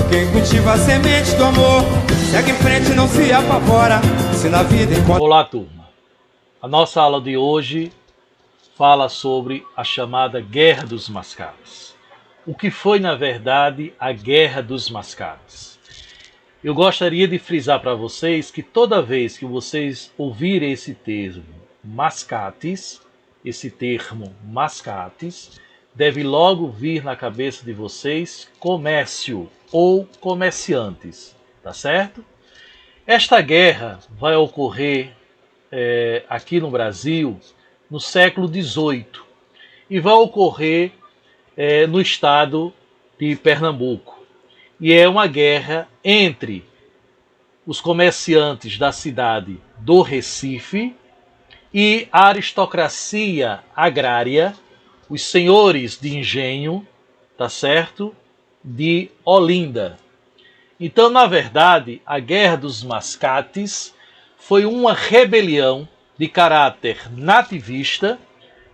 Quem cultiva a semente do amor segue em frente e não se apavora. Se na vida encontra... Olá, turma. A nossa aula de hoje fala sobre a chamada Guerra dos Mascates. O que foi, na verdade, a Guerra dos Mascates? Eu gostaria de frisar para vocês que toda vez que vocês ouvirem esse termo mascates, deve logo vir na cabeça de vocês comércio ou comerciantes, tá certo? Esta guerra vai ocorrer aqui no Brasil no século XVIII e vai ocorrer no estado de Pernambuco. E é uma guerra entre os comerciantes da cidade do Recife e a aristocracia agrária, os senhores de engenho, tá certo? De Olinda. Então, na verdade, a Guerra dos Mascates foi uma rebelião de caráter nativista,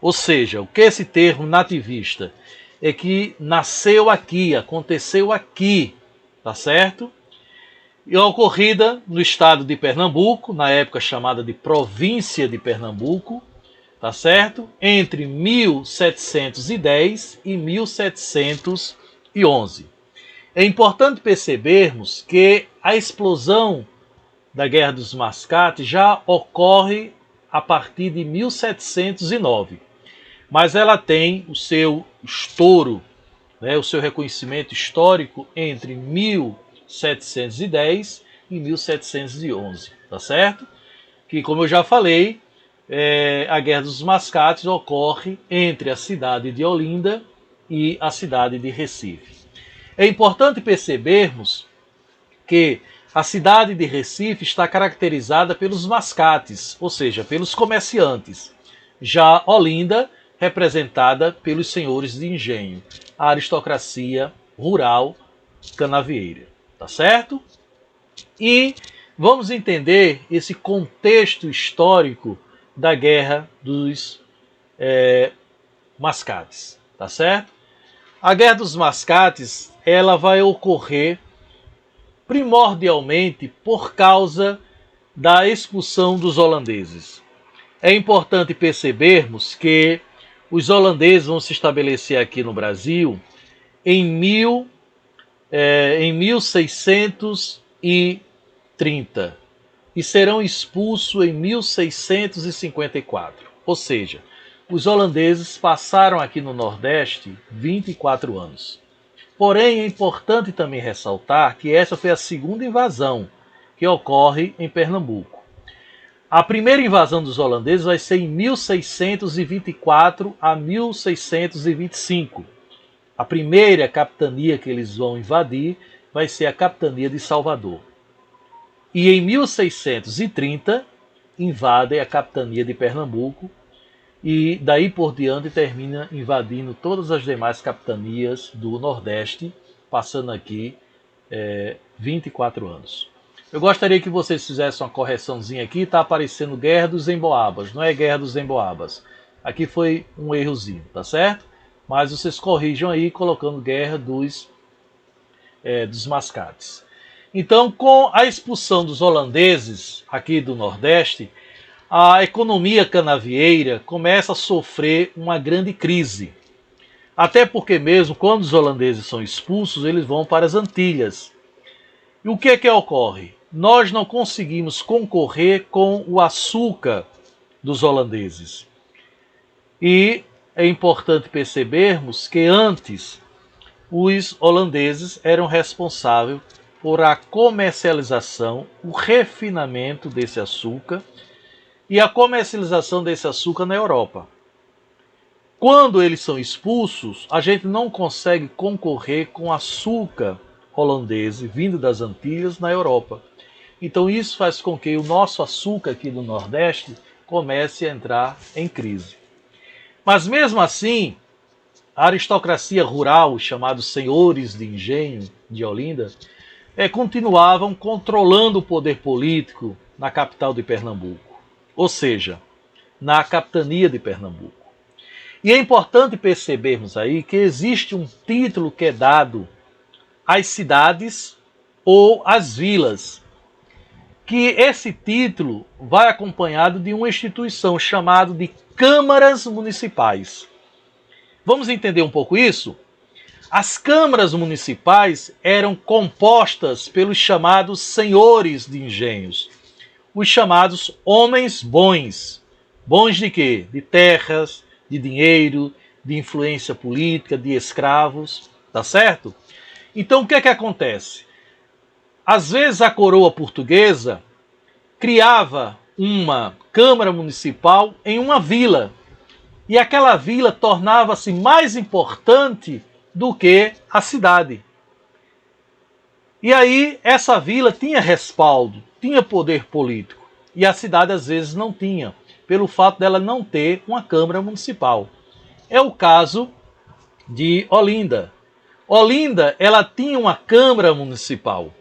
ou seja, o que é esse termo nativista? É que nasceu aqui, aconteceu aqui, tá certo? E ocorrida no estado de Pernambuco, na época chamada de Província de Pernambuco, tá certo? Entre 1710 e 1711. É importante percebermos que a explosão da Guerra dos Mascates já ocorre a partir de 1709, mas ela tem o seu estouro, o seu reconhecimento histórico entre 1710 e 1711, tá certo? Que, como eu já falei, a Guerra dos Mascates ocorre entre a cidade de Olinda e a cidade de Recife. É importante percebermos que a cidade de Recife está caracterizada pelos mascates, ou seja, pelos comerciantes. Já Olinda, representada pelos senhores de engenho, a aristocracia rural canavieira. Tá certo? E vamos entender esse contexto histórico da Guerra dos Mascates. Tá certo? A Guerra dos Mascates, ela vai ocorrer primordialmente por causa da expulsão dos holandeses. É importante percebermos que os holandeses vão se estabelecer aqui no Brasil em 1630 e serão expulsos em 1654. Ou seja, os holandeses passaram aqui no Nordeste 24 anos. Porém, é importante também ressaltar que essa foi a segunda invasão que ocorre em Pernambuco. A primeira invasão dos holandeses vai ser em 1624 a 1625. A primeira capitania que eles vão invadir vai ser a capitania de Salvador. E em 1630 invadem a capitania de Pernambuco e daí por diante termina invadindo todas as demais capitanias do Nordeste, passando aqui 24 anos. Eu gostaria que vocês fizessem uma correçãozinha aqui, está aparecendo Guerra dos Emboabas, não é Guerra dos Emboabas. Aqui foi um errozinho, tá certo? Mas vocês corrijam aí colocando Guerra dos Mascates. Então, com a expulsão dos holandeses aqui do Nordeste, a economia canavieira começa a sofrer uma grande crise. Até porque mesmo quando os holandeses são expulsos, eles vão para as Antilhas. E o que é que ocorre? Nós não conseguimos concorrer com o açúcar dos holandeses. E é importante percebermos que antes os holandeses eram responsáveis por a comercialização, o refinamento desse açúcar e a comercialização desse açúcar na Europa. Quando eles são expulsos, a gente não consegue concorrer com açúcar holandês vindo das Antilhas na Europa. Então isso faz com que o nosso açúcar aqui do Nordeste comece a entrar em crise. Mas mesmo assim, a aristocracia rural, chamados senhores de engenho de Olinda, continuavam controlando o poder político na capital de Pernambuco, ou seja, na capitania de Pernambuco. E é importante percebermos aí que existe um título que é dado as cidades ou as vilas, que esse título vai acompanhado de uma instituição chamada de câmaras municipais. Vamos entender um pouco isso? As câmaras municipais eram compostas pelos chamados senhores de engenhos, os chamados homens bons. Bons de quê? De terras, de dinheiro, de influência política, de escravos, tá certo? Então o que é que acontece? Às vezes a coroa portuguesa criava uma câmara municipal em uma vila, e aquela vila tornava-se mais importante do que a cidade. E aí essa vila tinha respaldo, tinha poder político, e a cidade às vezes não tinha, pelo fato dela não ter uma câmara municipal. É o caso de Olinda. Olinda, ela tinha uma câmara municipal,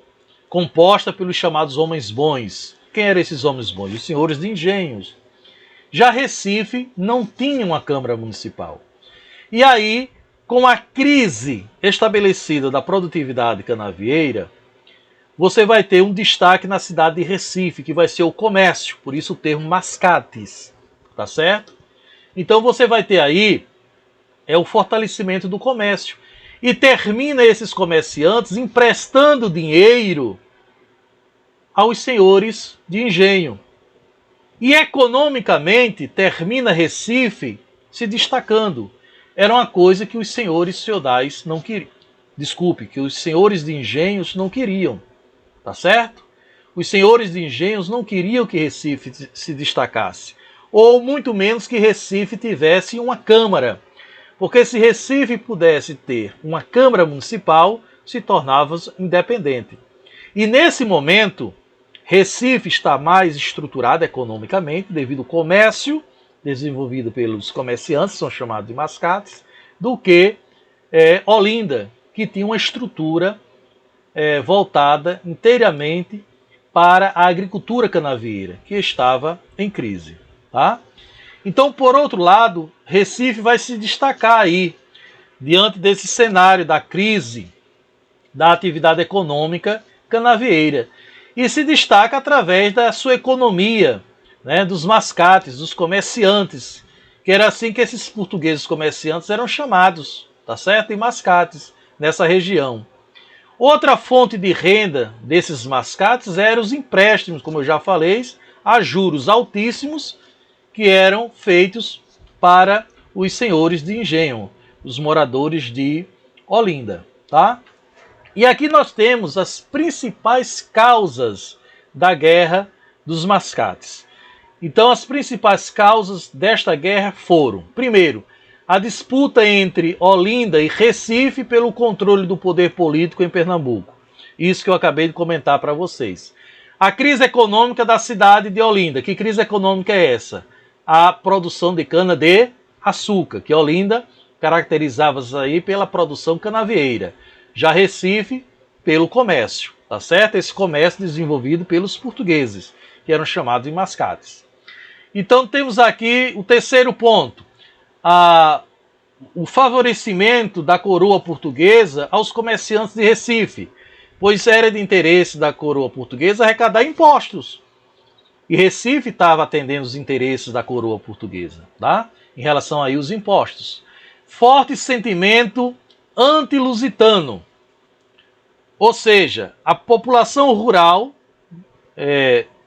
composta pelos chamados homens bons. Quem eram esses homens bons? Os senhores de engenhos. Já Recife não tinha uma câmara municipal. E aí, com a crise estabelecida da produtividade canavieira, você vai ter um destaque na cidade de Recife, que vai ser o comércio, por isso o termo mascates, tá certo? Então você vai ter aí o fortalecimento do comércio. E termina esses comerciantes emprestando dinheiro aos senhores de engenho. E economicamente termina Recife se destacando. Era uma coisa que os senhores feudais não queriam. Desculpe, que os senhores de engenhos não queriam. Tá certo? Os senhores de engenhos não queriam que Recife se destacasse. Ou muito menos que Recife tivesse uma câmara. Porque se Recife pudesse ter uma câmara municipal, se tornava independente. E nesse momento, Recife está mais estruturado economicamente devido ao comércio desenvolvido pelos comerciantes, são chamados de mascates, do que Olinda, que tinha uma estrutura voltada inteiramente para a agricultura canavieira, que estava em crise. Tá? Então, por outro lado, Recife vai se destacar aí, diante desse cenário da crise da atividade econômica canavieira. E se destaca através da sua economia, né, dos mascates, dos comerciantes, que era assim que esses portugueses comerciantes eram chamados, tá certo? E mascates, nessa região. Outra fonte de renda desses mascates eram os empréstimos, como eu já falei, a juros altíssimos, que eram feitos para os senhores de engenho, os moradores de Olinda, tá? E aqui nós temos as principais causas da Guerra dos Mascates. Então, as principais causas desta guerra foram, primeiro, a disputa entre Olinda e Recife pelo controle do poder político em Pernambuco. Isso que eu acabei de comentar para vocês. A crise econômica da cidade de Olinda. Que crise econômica é essa? A produção de cana-de-açúcar, que Olinda caracterizava-se aí pela produção canavieira. Já Recife, pelo comércio, tá certo? Esse comércio desenvolvido pelos portugueses, que eram chamados de mascates. Então temos aqui o terceiro ponto, o favorecimento da coroa portuguesa aos comerciantes de Recife, pois era de interesse da coroa portuguesa arrecadar impostos. E Recife estava atendendo os interesses da coroa portuguesa, tá? Em relação aí aos impostos. Forte sentimento anti-lusitano, ou seja, a população rural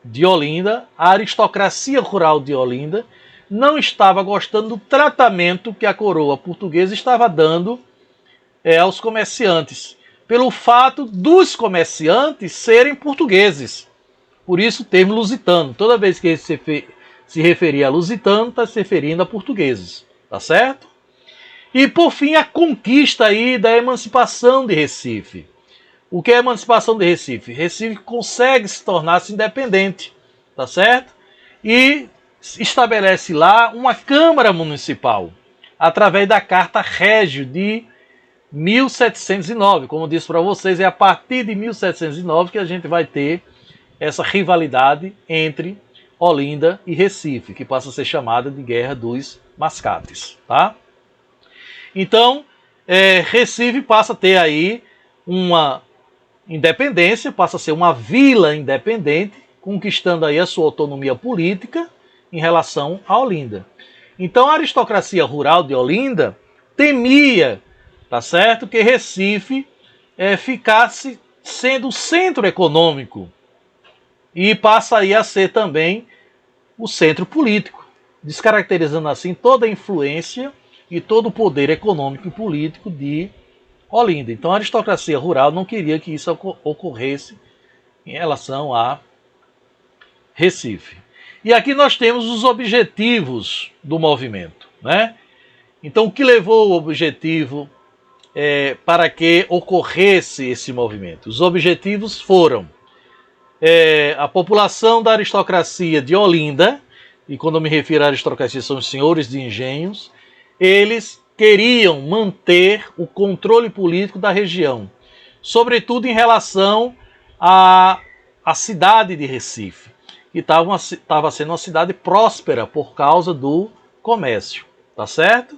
de Olinda, a aristocracia rural de Olinda, não estava gostando do tratamento que a coroa portuguesa estava dando aos comerciantes, pelo fato dos comerciantes serem portugueses. Por isso o termo lusitano. Toda vez que ele se referia a lusitano, está se referindo a portugueses, tá certo? E, por fim, a conquista aí da emancipação de Recife. O que é a emancipação de Recife? Recife consegue se tornar-se independente, tá certo? E estabelece lá uma Câmara Municipal, através da Carta Régio de 1709. Como eu disse para vocês, é a partir de 1709 que a gente vai ter essa rivalidade entre Olinda e Recife, que passa a ser chamada de Guerra dos Mascates, tá? Então, Recife passa a ter aí uma independência, passa a ser uma vila independente, conquistando aí a sua autonomia política em relação a Olinda. Então a aristocracia rural de Olinda temia, tá certo, que Recife ficasse sendo o centro econômico e passa aí a ser também o centro político, descaracterizando assim toda a influência e todo o poder econômico e político de Olinda. Então a aristocracia rural não queria que isso ocorresse em relação a Recife. E aqui nós temos os objetivos do movimento, né? Então o que levou o objetivo para que ocorresse esse movimento? Os objetivos foram a população da aristocracia de Olinda, e quando eu me refiro à aristocracia são os senhores de engenhos, eles queriam manter o controle político da região, sobretudo em relação à cidade de Recife, que estava sendo uma cidade próspera por causa do comércio, tá certo?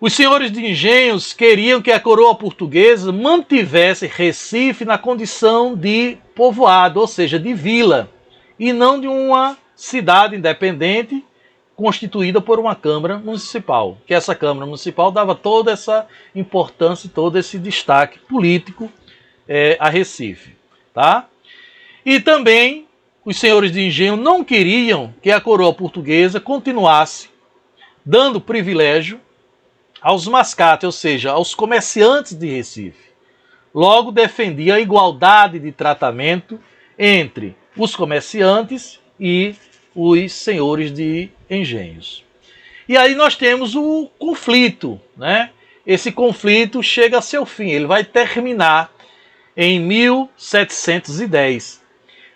Os senhores de engenhos queriam que a coroa portuguesa mantivesse Recife na condição de povoado, ou seja, de vila, e não de uma cidade independente constituída por uma Câmara Municipal, que essa Câmara Municipal dava toda essa importância e todo esse destaque político a Recife, tá? E também os senhores de engenho não queriam que a coroa portuguesa continuasse dando privilégio aos mascates, ou seja, aos comerciantes de Recife. Logo defendia a igualdade de tratamento entre os comerciantes e os senhores de engenhos. E aí nós temos o conflito, né? Esse conflito chega a seu fim, ele vai terminar em 1710.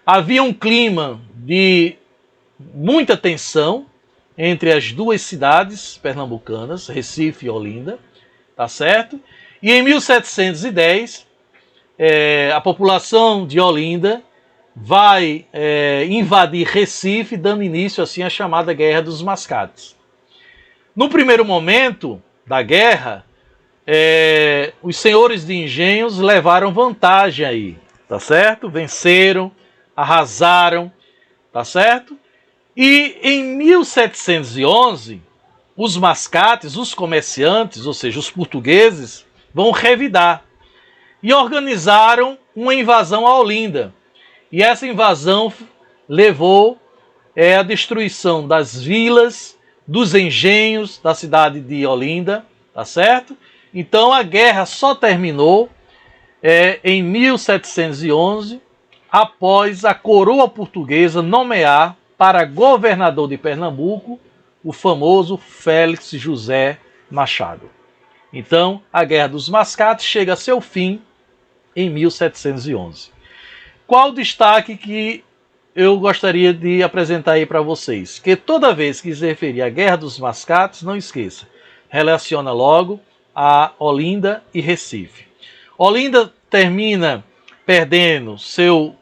Havia um clima de muita tensão entre as duas cidades pernambucanas, Recife e Olinda, tá certo? E em 1710, a população de Olinda vai invadir Recife, dando início assim à chamada Guerra dos Mascates. No primeiro momento da guerra, os senhores de engenhos levaram vantagem aí, tá certo? Venceram, arrasaram, tá certo? E em 1711, os mascates, os comerciantes, ou seja, os portugueses, vão revidar e organizaram uma invasão a Olinda. E essa invasão levou à destruição das vilas, dos engenhos da cidade de Olinda, tá certo? Então a guerra só terminou em 1711, após a coroa portuguesa nomear para governador de Pernambuco o famoso Félix José Machado. Então, a Guerra dos Mascates chega a seu fim em 1711. Qual o destaque que eu gostaria de apresentar aí para vocês? Que toda vez que se referir à Guerra dos Mascates, não esqueça, relaciona logo a Olinda e Recife. Olinda termina perdendo seu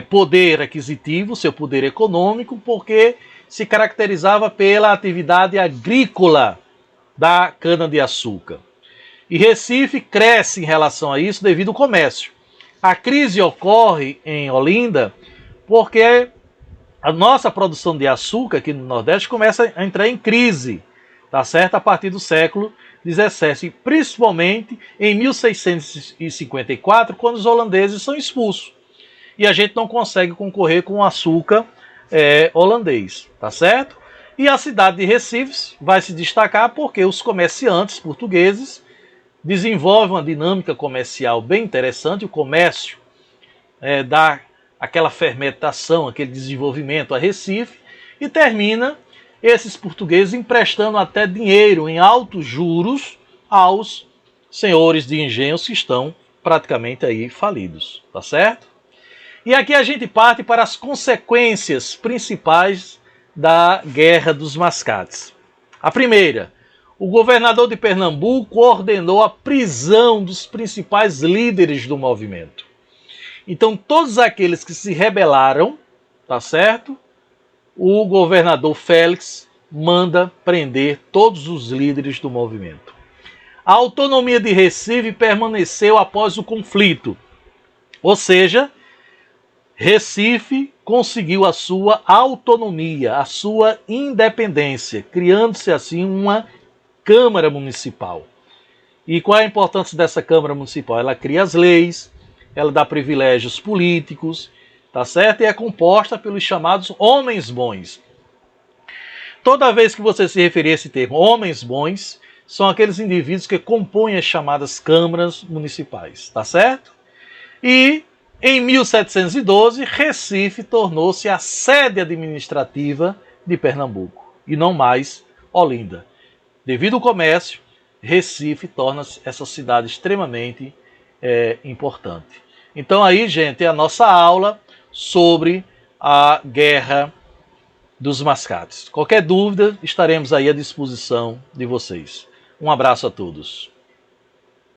poder aquisitivo, seu poder econômico, porque se caracterizava pela atividade agrícola da cana-de-açúcar. E Recife cresce em relação a isso devido ao comércio. A crise ocorre em Olinda porque a nossa produção de açúcar aqui no Nordeste começa a entrar em crise, tá certo? A partir do século XVII, principalmente em 1654, quando os holandeses são expulsos. E a gente não consegue concorrer com o açúcar holandês, tá certo? E a cidade de Recife vai se destacar porque os comerciantes portugueses desenvolvem uma dinâmica comercial bem interessante. O comércio dá aquela fermentação, aquele desenvolvimento a Recife, e termina esses portugueses emprestando até dinheiro em altos juros aos senhores de engenhos que estão praticamente aí falidos, tá certo? E aqui a gente parte para as consequências principais da Guerra dos Mascates. A primeira, o governador de Pernambuco ordenou a prisão dos principais líderes do movimento. Então, todos aqueles que se rebelaram, tá certo? O governador Félix manda prender todos os líderes do movimento. A autonomia de Recife permaneceu após o conflito. Ou seja, Recife conseguiu a sua autonomia, a sua independência, criando-se assim uma Câmara Municipal. E qual é a importância dessa Câmara Municipal? Ela cria as leis, ela dá privilégios políticos, tá certo? E é composta pelos chamados homens bons. Toda vez que você se referir a esse termo, homens bons, são aqueles indivíduos que compõem as chamadas câmaras municipais, tá certo? E em 1712, Recife tornou-se a sede administrativa de Pernambuco, e não mais Olinda. Devido ao comércio, Recife torna-se essa cidade extremamente importante. Então aí, gente, é a nossa aula sobre a Guerra dos Mascates. Qualquer dúvida, estaremos aí à disposição de vocês. Um abraço a todos.